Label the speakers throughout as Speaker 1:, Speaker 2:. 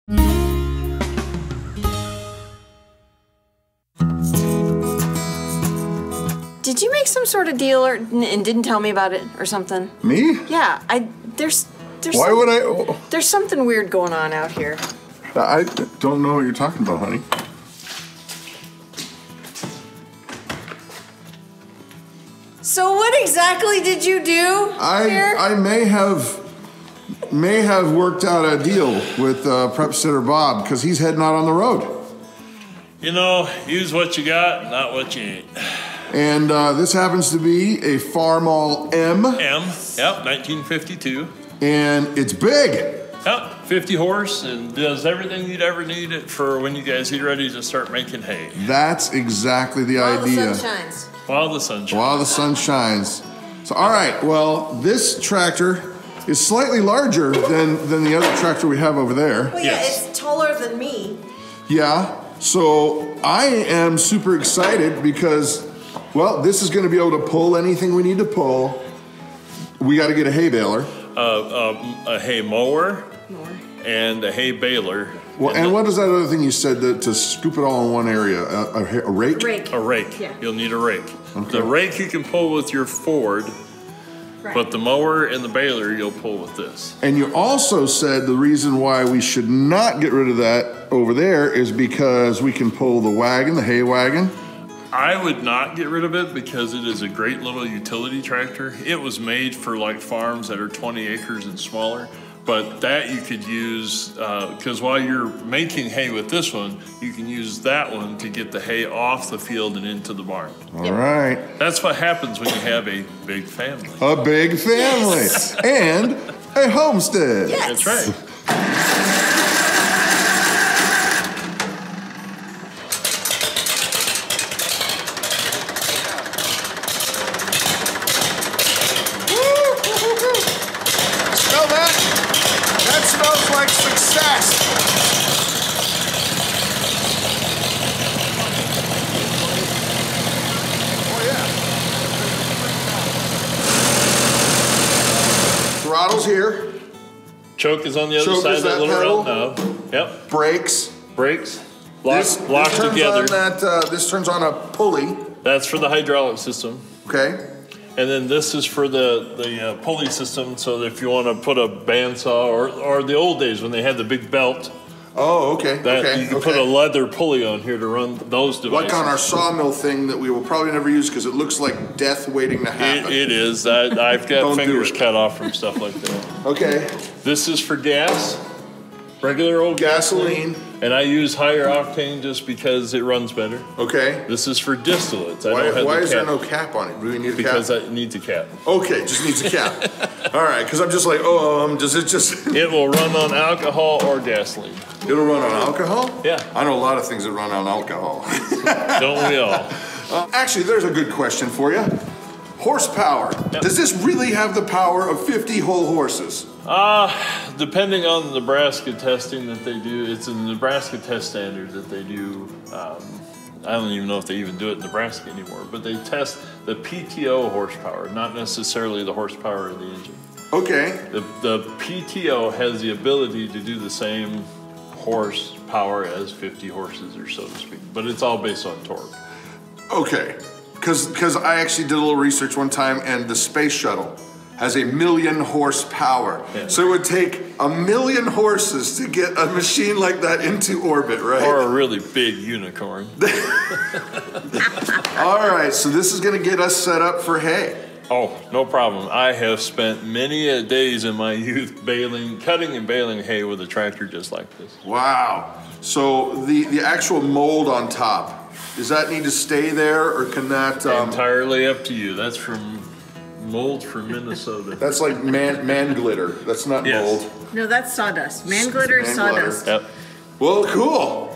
Speaker 1: Did you make some sort of deal and didn't tell me about it or something?
Speaker 2: Me?
Speaker 1: Yeah, there's
Speaker 2: Why would I?
Speaker 1: There's something weird going on out here.
Speaker 2: I don't know what you're talking about, honey.
Speaker 1: So what exactly did you do here?
Speaker 2: I may have worked out a deal with prep sitter Bob because he's heading out on the road.
Speaker 3: You know, use what you got, not what you ain't.
Speaker 2: And this happens to be a Farmall M.
Speaker 3: Yep, 1952.
Speaker 2: And it's big.
Speaker 3: Yep, 50 horse and does everything you'd ever need it for when you guys get ready to start making hay.
Speaker 2: That's exactly the idea.
Speaker 1: While the sun shines.
Speaker 3: While the sun shines.
Speaker 2: While the sun shines. So, all right, well, this tractor is slightly larger than the other tractor we have over there.
Speaker 1: Well, yeah, it's taller than me.
Speaker 2: Yeah, so I am super excited because, well, this is going to be able to pull anything we need to pull. We got to get a hay baler.
Speaker 3: A hay mower. And a hay baler.
Speaker 2: Well, and what is that other thing you said to scoop it all in one area? A rake?
Speaker 3: A rake. Yeah. You'll need a rake. Okay. The rake you can pull with your Ford, right. But the mower and the baler you'll pull with this.
Speaker 2: And you also said the reason why we should not get rid of that over there is because we can pull the wagon, the hay wagon.
Speaker 3: I would not get rid of it because it is a great little utility tractor. It was made for like farms that are 20 acres and smaller. But that you could use, because while you're making hay with this one, you can use that one to get the hay off the field and into the barn.
Speaker 2: All right.
Speaker 3: That's what happens when you have a big family.
Speaker 2: A big family. Yes. And a homestead.
Speaker 1: Yes.
Speaker 3: That's right.
Speaker 2: Throttle's here.
Speaker 3: Choke is on the other side of that little round knob. Yep.
Speaker 2: Brakes.
Speaker 3: Brakes. Locked together.
Speaker 2: This turns on a pulley.
Speaker 3: That's for the hydraulic system.
Speaker 2: Okay.
Speaker 3: And then this is for the pulley system, so that if you want to put a bandsaw, or the old days when they had the big belt.
Speaker 2: Oh, okay.
Speaker 3: You can put a leather pulley on here to run those devices.
Speaker 2: Like on our sawmill thing that we will probably never use because it looks like death waiting to happen.
Speaker 3: It is. I've got fingers cut off from stuff like that.
Speaker 2: Okay.
Speaker 3: This is for gas, regular old gasoline. And I use higher octane just because it runs better.
Speaker 2: Okay.
Speaker 3: This is for distillates.
Speaker 2: Why is there no cap on it? Do we need a cap?
Speaker 3: Because it needs a cap.
Speaker 2: Okay, just needs a cap. All right, because I'm just like,
Speaker 3: It will run on alcohol or gasoline.
Speaker 2: It'll run on alcohol?
Speaker 3: Yeah.
Speaker 2: I know a lot of things that run on alcohol.
Speaker 3: Don't we all?
Speaker 2: Actually, there's a good question for you. Horsepower. Yep. Does this really have the power of 50 whole horses?
Speaker 3: Depending on the Nebraska testing that they do, it's a Nebraska test standard that they do. I don't even know if they even do it in Nebraska anymore, but they test the PTO horsepower, not necessarily the horsepower of the engine.
Speaker 2: Okay.
Speaker 3: The PTO has the ability to do the same horsepower as 50 horses, or so to speak, but it's all based on torque.
Speaker 2: Okay, because I actually did a little research one time, and the space shuttle has 1,000,000 horsepower. Yeah. So it would take 1,000,000 horses to get a machine like that into orbit, right?
Speaker 3: Or a really big unicorn.
Speaker 2: All right, so this is gonna get us set up for hay.
Speaker 3: Oh, no problem. I have spent many days in my youth cutting and baling hay with a tractor just like this.
Speaker 2: Wow. So the actual mold on top, does that need to stay there, or can that...
Speaker 3: Entirely up to you. That's from mold from Minnesota.
Speaker 2: That's like man glitter. That's not mold.
Speaker 1: No, that's sawdust. Man glitter is sawdust.
Speaker 3: Yep.
Speaker 2: Well, cool.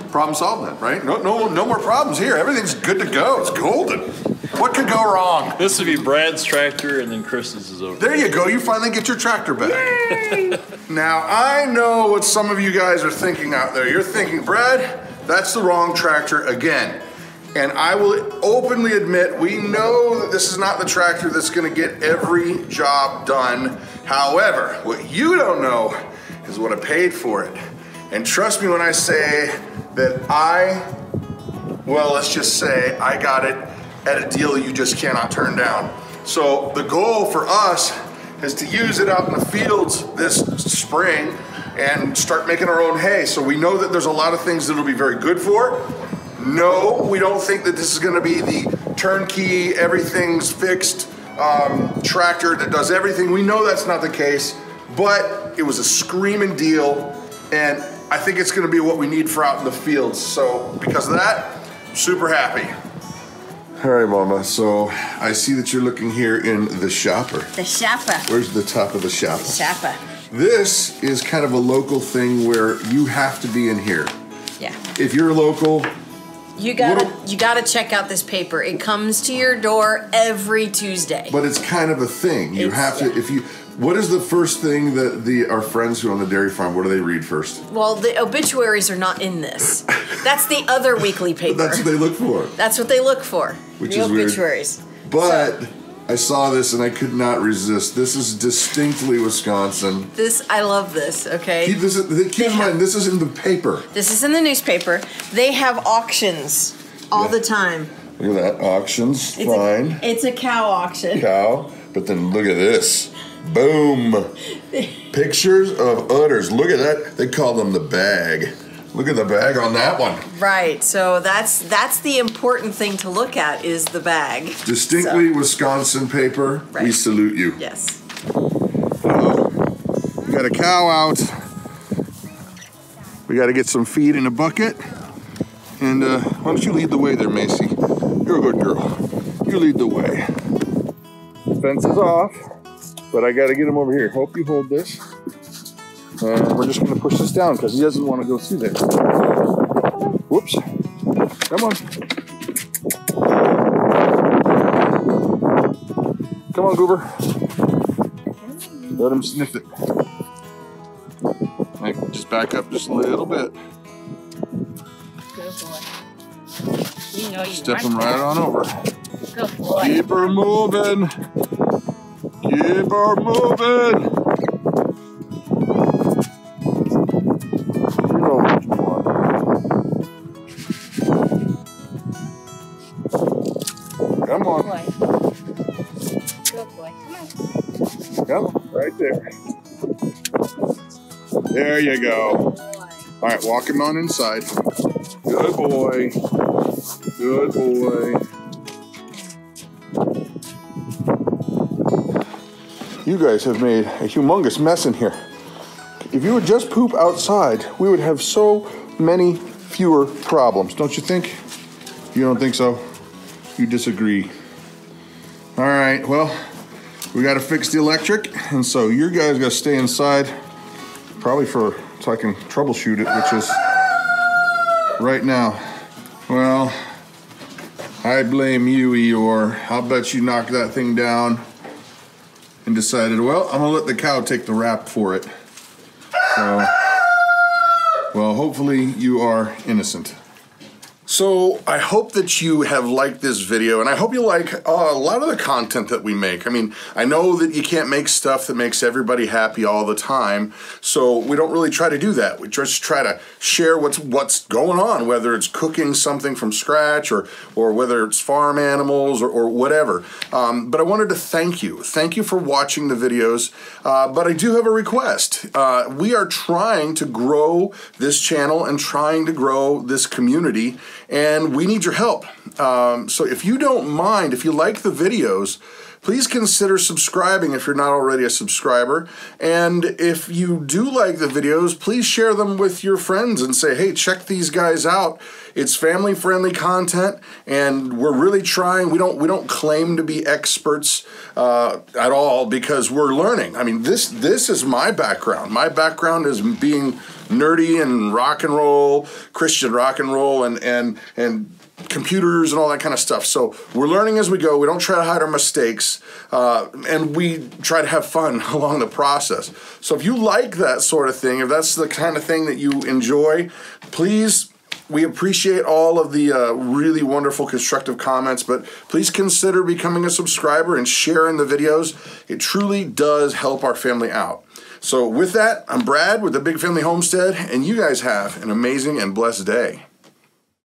Speaker 2: Problem solved then, right? No more problems here. Everything's good to go. It's golden. What could go wrong?
Speaker 3: This would be Brad's tractor, and then Chris's is over.
Speaker 2: There you go. You finally get your tractor back. Yay! Now, I know what some of you guys are thinking out there. You're thinking, Brad, that's the wrong tractor again. And I will openly admit, we know that this is not the tractor that's going to get every job done. However, what you don't know is what I paid for it. And trust me when I say that well, let's just say I got it at a deal you just cannot turn down. So the goal for us is to use it out in the fields this spring and start making our own hay. So we know that there's a lot of things that it'll be very good for. No, we don't think that this is gonna be the turnkey, everything's fixed tractor that does everything. We know that's not the case, but it was a screaming deal, and I think it's gonna be what we need for out in the fields. So because of that, I'm super happy. All right, Mama, so I see that you're looking here in the shopper.
Speaker 1: The shopper.
Speaker 2: Where's the top of the shopper?
Speaker 1: The shopper.
Speaker 2: This is kind of a local thing where you have to be in here.
Speaker 1: Yeah.
Speaker 2: If you're local,
Speaker 1: you gotta check out this paper. It comes to your door every Tuesday.
Speaker 2: But it's kind of a thing. You have to, if you, what is the first thing that our friends who own the dairy farm, what do they read first?
Speaker 1: Well, the obituaries are not in this. That's the other weekly paper.
Speaker 2: That's what they look for.
Speaker 1: That's what they look for.
Speaker 2: Which
Speaker 1: the
Speaker 2: is
Speaker 1: obituaries.
Speaker 2: Weird. But I saw this and I could not resist. This is distinctly Wisconsin.
Speaker 1: I love this, okay?
Speaker 2: Keep in mind, this is in the paper.
Speaker 1: This is in the newspaper. They have auctions all the time.
Speaker 2: Look at that, auctions, fine.
Speaker 1: It's a cow auction.
Speaker 2: Cow, but then look at this. Boom. Pictures of udders. Look at that. They call them the bag. Look at the bag on that one.
Speaker 1: Right. So that's the important thing to look at is the bag.
Speaker 2: Distinctly Wisconsin paper. Right. We salute you.
Speaker 1: Yes.
Speaker 2: We got a cow out. We got to get some feed in a bucket. And why don't you lead the way there, Macy? You're a good girl. You lead the way. Fence is off. But I got to get him over here. Hope you hold this. And we're just going to push this down because he doesn't want to go through there. Whoops. Come on. Come on, Goober. Let him sniff it. Right, just back up just a little bit.
Speaker 1: Good boy. You know you
Speaker 2: Step him right on over.
Speaker 1: Good boy.
Speaker 2: Keep her moving. Keep her moving. You know what you want. Come on.
Speaker 1: Good boy.
Speaker 2: Come on. Right there. There you go. All right, walk him on inside. Good boy. Good boy. You guys have made a humongous mess in here. If you would just poop outside, we would have so many fewer problems, don't you think? You don't think so? You disagree. All right, well, we got to fix the electric, and so you guys got to stay inside, probably so I can troubleshoot it, which is right now. Well, I blame you, Eeyore. I'll bet you knocked that thing down and decided, well, I'm gonna let the cow take the rap for it. So, well, hopefully you are innocent. So I hope that you have liked this video, and I hope you like a lot of the content that we make. I mean, I know that you can't make stuff that makes everybody happy all the time, so we don't really try to do that. We just try to share what's going on, whether it's cooking something from scratch or whether it's farm animals or whatever. But I wanted to thank you. Thank you for watching the videos, but I do have a request. We are trying to grow this channel and trying to grow this community, and we need your help. So if you don't mind, if you like the videos, please consider subscribing if you're not already a subscriber. And if you do like the videos, please share them with your friends and say, hey, check these guys out. It's family-friendly content, and we're really trying. We don't claim to be experts at all because we're learning. I mean, this is my background. My background is being nerdy and rock and roll, Christian rock and roll, and computers and all that kind of stuff. So we're learning as we go. We don't try to hide our mistakes, and we try to have fun along the process. So if you like that sort of thing, if that's the kind of thing that you enjoy, please, we appreciate all of the really wonderful constructive comments, but please consider becoming a subscriber and sharing the videos. It truly does help our family out. So with that, I'm Brad with the Big Family Homestead, and you guys have an amazing and blessed day.